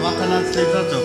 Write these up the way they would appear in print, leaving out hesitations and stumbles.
makanan cerita tu.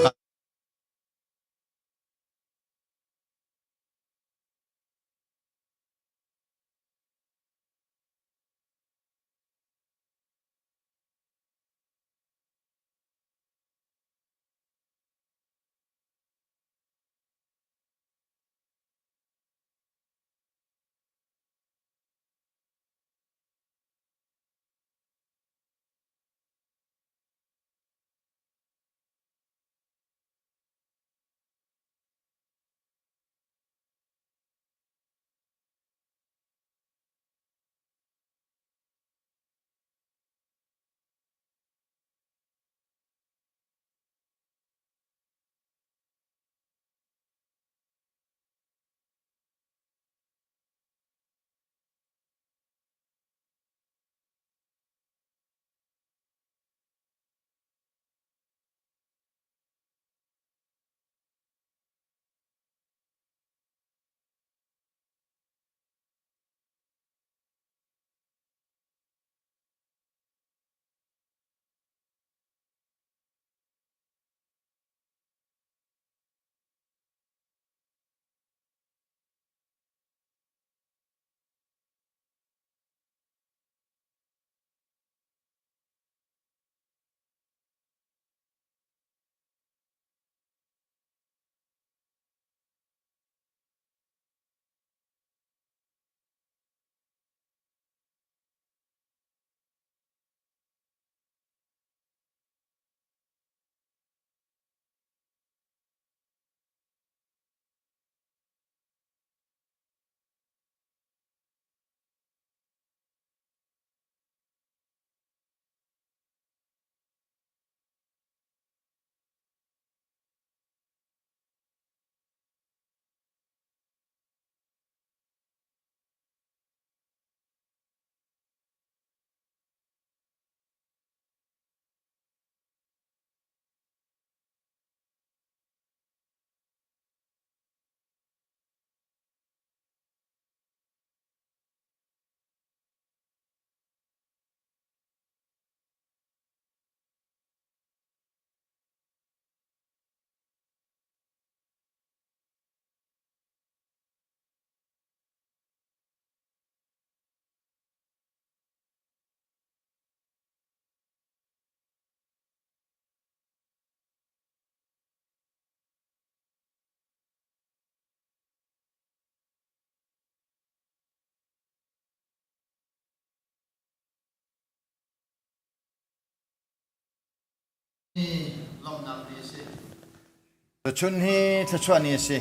Chun hi chuan ni si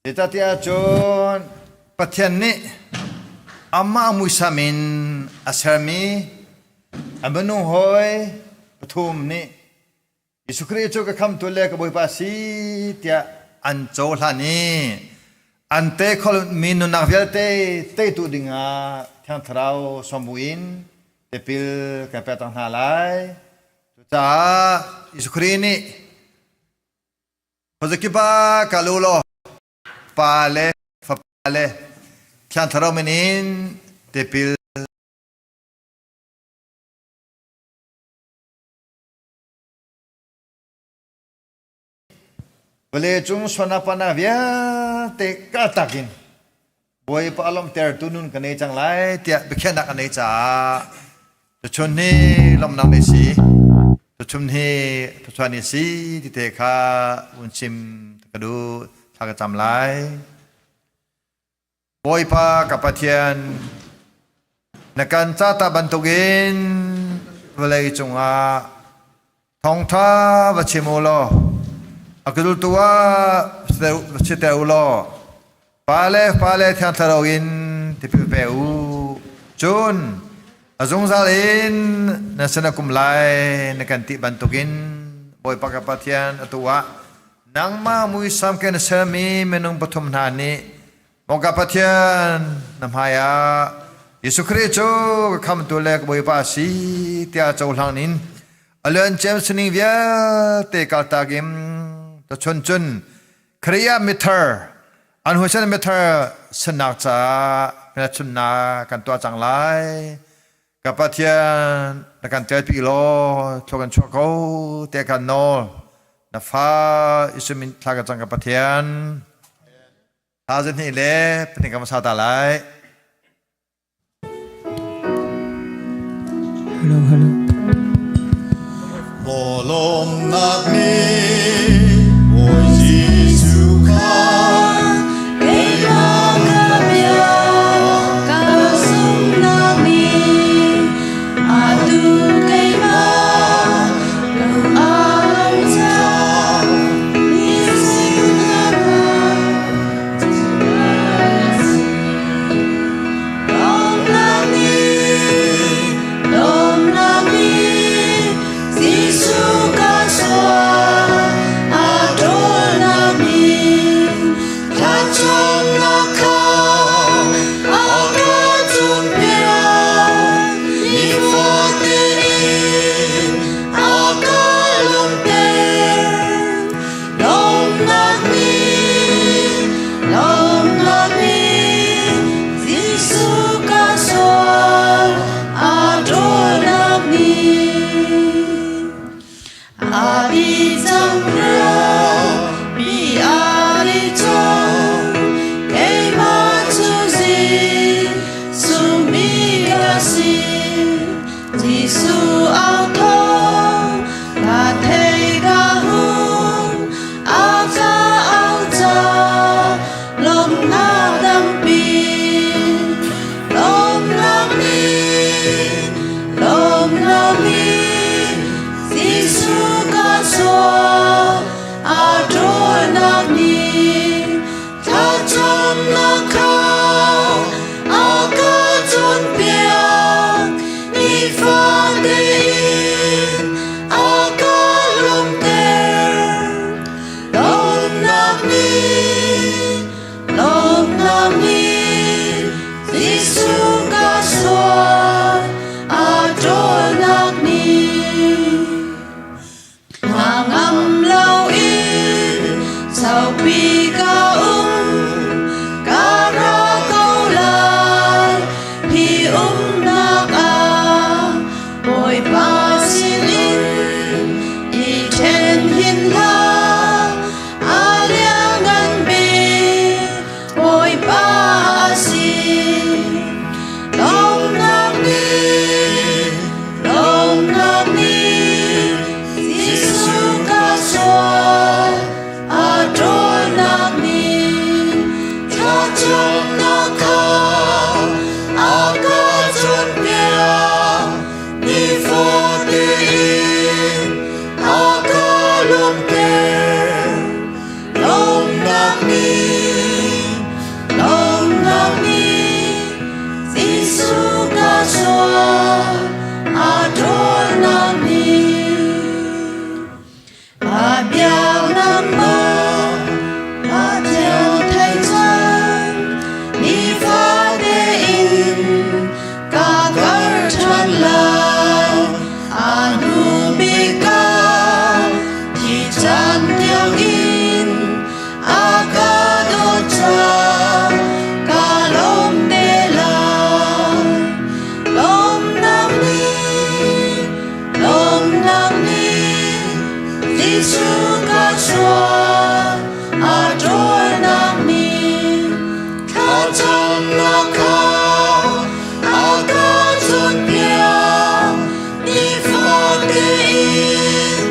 eta tia chon pathian ni amma muisamin asarmi amanu hoi pathum ni isukri chu ka kham tule ka boi pa si tia an chol hani ante khol minu nakvel te tu dinga thang thrau sombuin te pil ka petang halai ta isukri ni Hozekiba kalulo pale fapale kian tharo menin tepil boleh cung sona pana via te katakin boy pa alom ter tunun kanai chang lai tia bikhena kanai cha to chon ni lom nang nei si to chum he to chuan ni si ti te kha un chim ka du tha ka cham lai boy pa kapathian nakan cha ta bantugin velai chunga thong tha va chimolo akul tua chete ulo pale thian tharogin ti pe u chun azong zalin nasana kumlai nakanti bantukin boy pakapatyan atua nangma mui samken sami menung pathum nani mokapatyan namhaya Yesu Kristo kam tulek boy pasi tia chauhlangnin alen chemsning via te kaltagim to chun kriya meter anhusan meter senak cha na chunna kan tua changlai kapathian นักการเจอปีโลทกันชัวเขาเตะกันโนนับฟ้าอิสุมินทากันจังกับประเทียนท้าเจนี่เล่เป็นกรรมสาตาไล Hello. Bolom nagni o Giêsu Christ Kay magamya kasum nami adu kay ma long alam sa isip naman long nami Giêsu kaswa adol nami Tachom nakam akatun pian ifatin akalum ten long nami Giêsu kaswa adol nami Adi Zamra, Bi Adi Tom, Kay Matuzi, Sumigasi, Jisu Auto, Katei Gahum, Auta Auta, Lom Nadampi, Lom Nami, Giêsu kaswa adol nami Tachom nakam akatun pian ifatin akalum ten Lom nami Giêsu kaswa adol nami Ngam lau in sau pi ca ra câu lai hi nak a bồi ba xin in i chen hin la a liang an bi bồi ba xin long nam ni Giêsu kaswa adol nami Tachom nakam akatun pian ifatin akalum ten Long nami Giêsu kaswa adol nami Biao Nam Mô Ma Theo Thầy Chân Ni Pha Đê In Ca Gar Chan Lai Anu Bi Ca Thi Chan Tiêu In A Ca Do Cha Ca Lom Đê Lai Lom Nam Ni Giêsu kaswa adol nami Tachom nakam akatun pian ifatin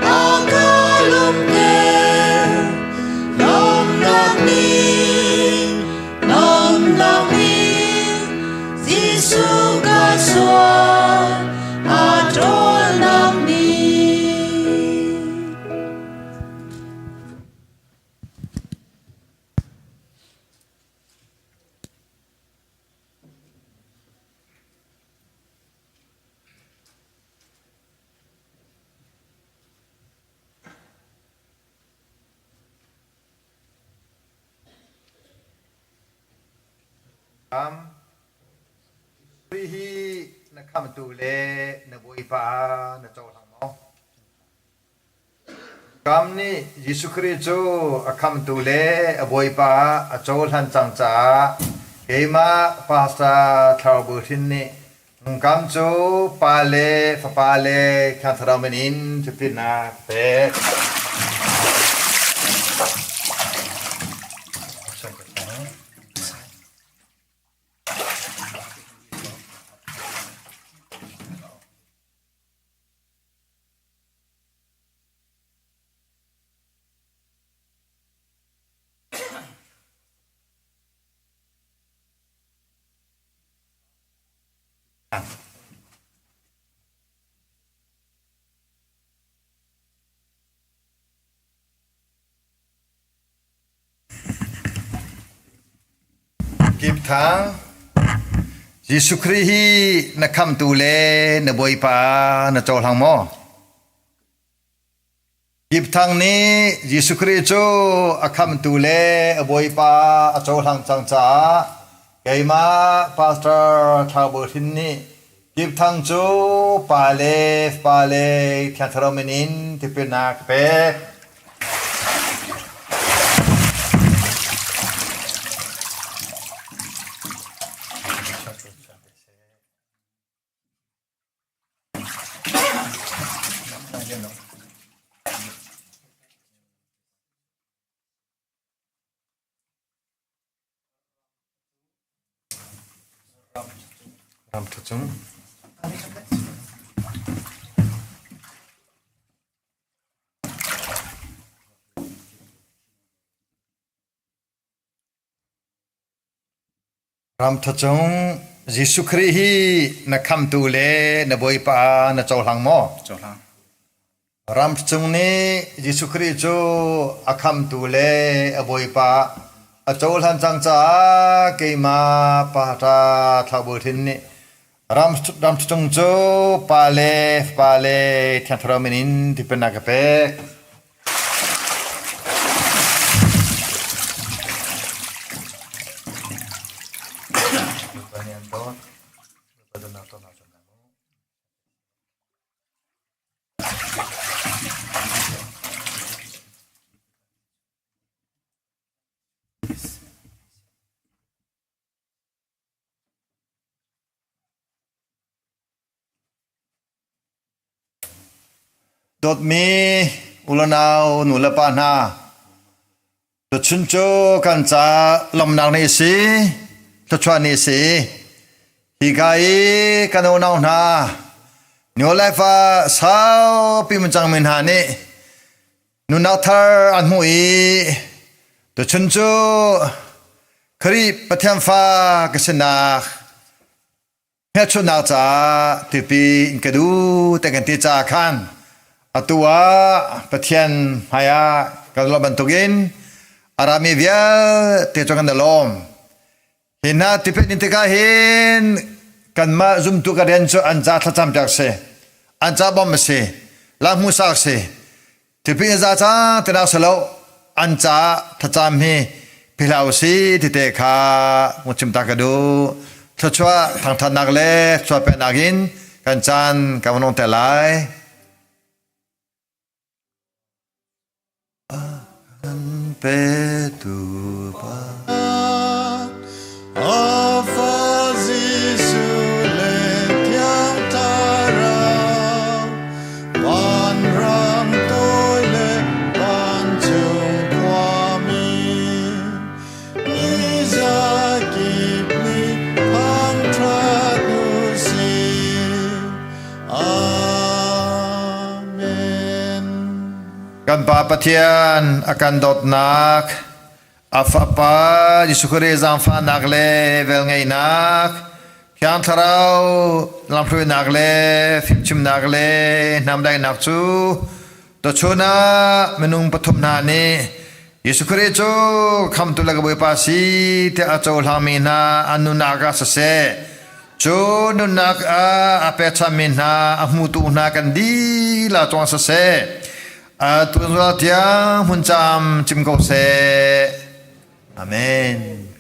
akalum ten Long nami Giêsu kaswa adol nami Prihi na kam tu le na boi pa na chau thang mo kam ni Giêsu Christ cho akam tu le a boi pa a chau han chang cha keima pasta thau bu thin ni กำจูปาเลฟปาเลคันทรามนินจุปินาเปกิบทางยิสุคริฮีนักคำตูเลนบอยปานโจลังโมกิบทางนี้ยิสุคริโจอักคำตูเลบอยปาโจลังจังจ้าไกมาพาสเตอร์ทาวเบอร์ทินนี้กิบทางโจปาเลแคนทรมินินที่เป็นนักเปรำทุจงรำทุจงยิสุคริฮีนักคำตูเลนบอยปานโจลังโมรำทุจงนี้ยิสุคริโจอักคำตูเลบอยปาโจลังจังจ้าเกมาปาตาทาวเบอร์ทินนี้รำทุจงโจปาเลแทนทรมินินที่เป็นนักเปกดดมีอุลนาวนุลปานาดดชุนโจกันจาลมนางนิสีดดชวานิสีฮิกายกันโอนาวนานิโอไลฟ้าสาวปิมจังมินหานีนุนาทาร์อันมุยดดชุนโจครีปะเทียมฟ้ากษณาเฮชุนาจาติปีอินกดูแต่กันติจาคันตัวปะเทียนหายกันลบันตุกินอารามีเวียเตจกันเดลอมเห็นนาที่เป็นอินทิกาเห็นกันมาซุ่มตุกันเรียนจูอันจ่าทัจามจากเสอันจ่าบอมเสลามุสักเสที่เป็นจ่าจ่าเตนักสโลอันจ่าทัจามฮีพิลาวสีที่เตคามุชิมตากดูทัชวะทางทันนักเล่ชัวเป็นนักินกันจันกันวันนเตลัยPetupa Afazisu letiang tara Pan ram toile pan chung kwami Izakipni pang tradusi Amen กันปาปะเทียนอาการดดนักอาฟาปายิสุครีจามฟานักเลเวลไงนักพิอันทราวลำพลุนักเลฟิมชิมนักเลนำได้นักจูตัวชนะมนุงปฐมนานียิสุครีจูคำตุลกบุยปาสีเตอาโจลามินาอนุนักสเสจูนุนักอาเปชามินาอมุตุนักันดีลาจวงสเสtuan surat yang mencam cim kau se. Amin.